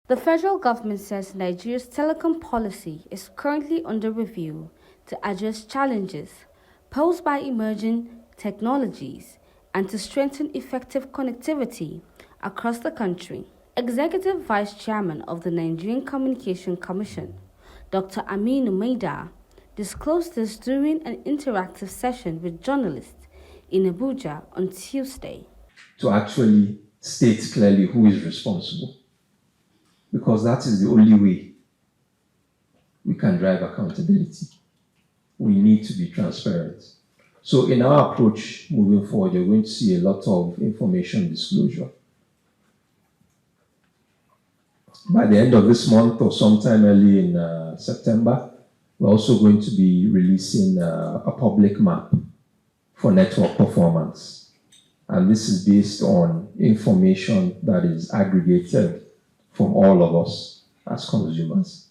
The federal government says Nigeria's telecom policy is currently under review to address challenges posed by emerging technologies and to strengthen effective connectivity across the country. Executive Vice Chairman of the Nigerian Communications Commission, Dr. Aminu Maida, disclosed this during an interactive session with journalists in Abuja on Tuesday. To actually state clearly who is responsible, because that is the only way we can drive accountability. We need to be transparent. So in our approach moving forward, you're going to see a lot of information disclosure. By the end of this month or sometime early in September, we're also going to be releasing a public map for network performance. And this is based on information that is aggregated from all of us as consumers.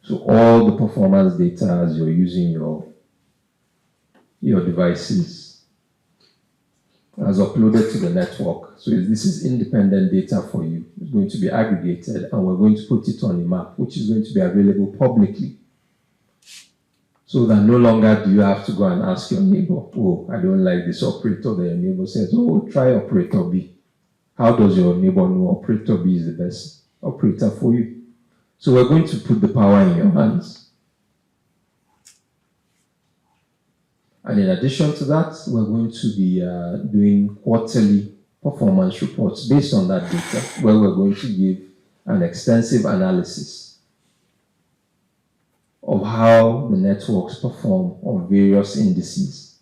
So all the performance data as you're using your devices as uploaded to the network. So this is independent data for you. It's going to be aggregated and we're going to put it on a map, which is going to be available publicly. So that no longer do you have to go and ask your neighbor, oh, I don't like this operator. That your neighbor says, oh, try operator B. How does your neighbor know operator B is the best operator for you? So we're going to put the power in your hands. And in addition to that, we're going to be doing quarterly performance reports based on that data, where we're going to give an extensive analysis of how the networks perform on various indices.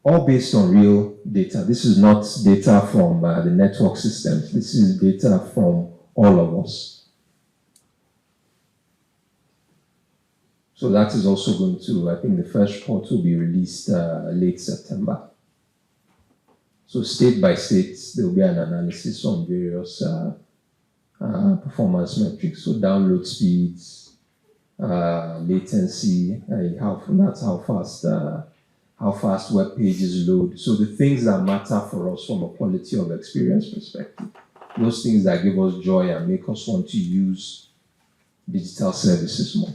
All based on real data. This is not data from the network systems. This is data from all of us. So that is also going to, I think the first report will be released late September. So state by state, there will be an analysis on various performance metrics. So download speeds, latency, that's how fast web pages load. So the things that matter for us from a quality of experience perspective, those things that give us joy and make us want to use digital services more.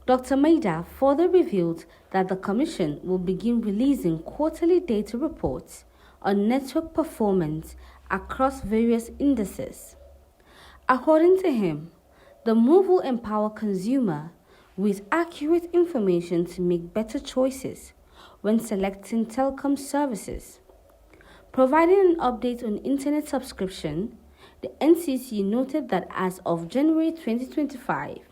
Dr. Maida further revealed that the Commission will begin releasing quarterly data reports on network performance across various indices. According to him, the move will empower consumers with accurate information to make better choices when selecting telecom services. Providing an update on internet subscription, the NCC noted that as of January 2025,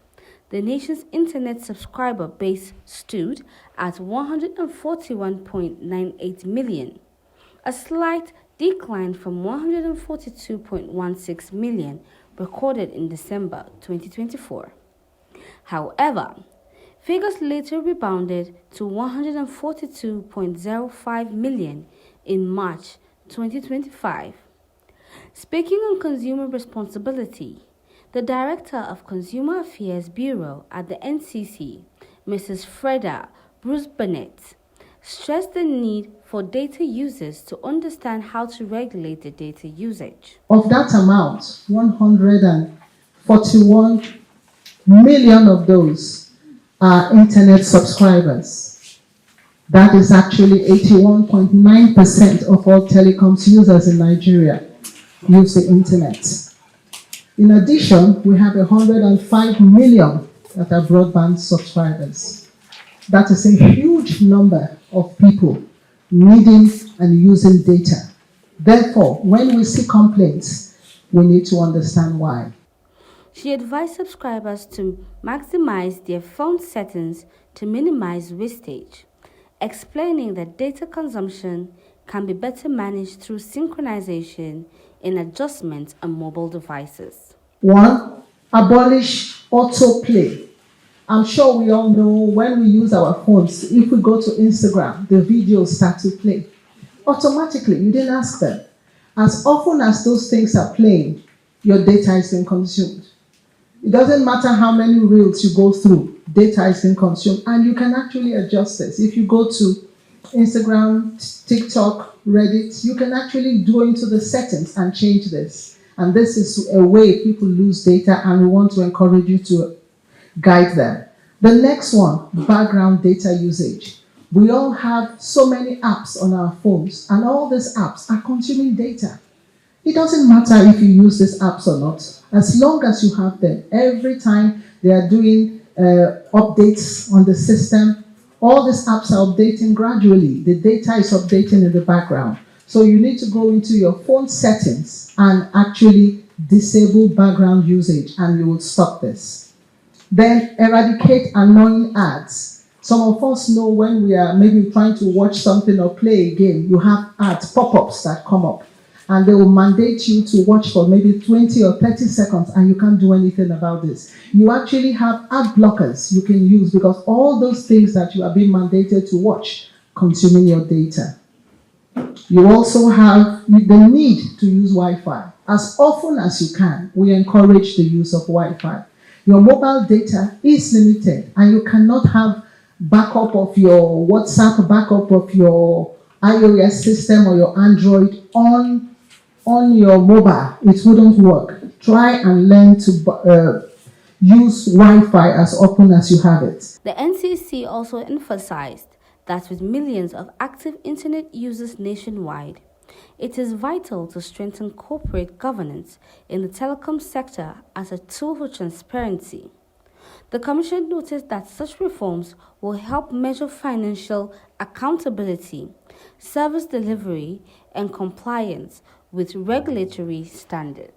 the nation's internet subscriber base stood at 141.98 million, a slight decline from 142.16 million recorded in December 2024. However, figures later rebounded to 142.05 million in March 2025. Speaking on consumer responsibility, the Director of Consumer Affairs Bureau at the NCC, Mrs. Freda Bruce-Bennett, stressed the need for data users to understand how to regulate the data usage. Of that amount, 141 million of those are internet subscribers. That is actually 81.9% of all telecoms users in Nigeria use the internet. In addition, we have 105 million that are broadband subscribers. That is a huge number of people needing and using data. Therefore, when we see complaints, we need to understand why. She advised subscribers to maximize their phone settings to minimize wastage, explaining that data consumption can be better managed through synchronization and adjustments on mobile devices. 1. Abolish autoplay. I'm sure we all know when we use our phones, if we go to Instagram, the videos start to play. Automatically, you didn't ask them. As often as those things are playing, your data is being consumed. It doesn't matter how many reels you go through, data is being consumed, and you can actually adjust this. If you go to Instagram, TikTok, Reddit, you can actually go into the settings and change this. And this is a way people lose data, and we want to encourage you to guide them. The next one, background data usage. We all have so many apps on our phones, and all these apps are consuming data. It doesn't matter if you use these apps or not, as long as you have them. Every time they are doing updates on the system, all these apps are updating gradually. The data is updating in the background. So you need to go into your phone settings and actually disable background usage, and you will stop this. Then eradicate annoying ads. Some of us know when we are maybe trying to watch something or play a game, you have ads, pop-ups that come up, and they will mandate you to watch for maybe 20 or 30 seconds, and you can't do anything about this. You actually have ad blockers you can use, because all those things that you are being mandated to watch consuming your data. You also have the need to use Wi-Fi. As often as you can, we encourage the use of Wi-Fi. Your mobile data is limited, and you cannot have backup of your WhatsApp, backup of your iOS system or your Android on your mobile. It wouldn't work. Try and learn to use Wi-Fi as often as you have it. The NCC also emphasized that with millions of active internet users nationwide, it is vital to strengthen corporate governance in the telecom sector as a tool for transparency. The Commission noticed that such reforms will help measure financial accountability, service delivery, and compliance with regulatory standards.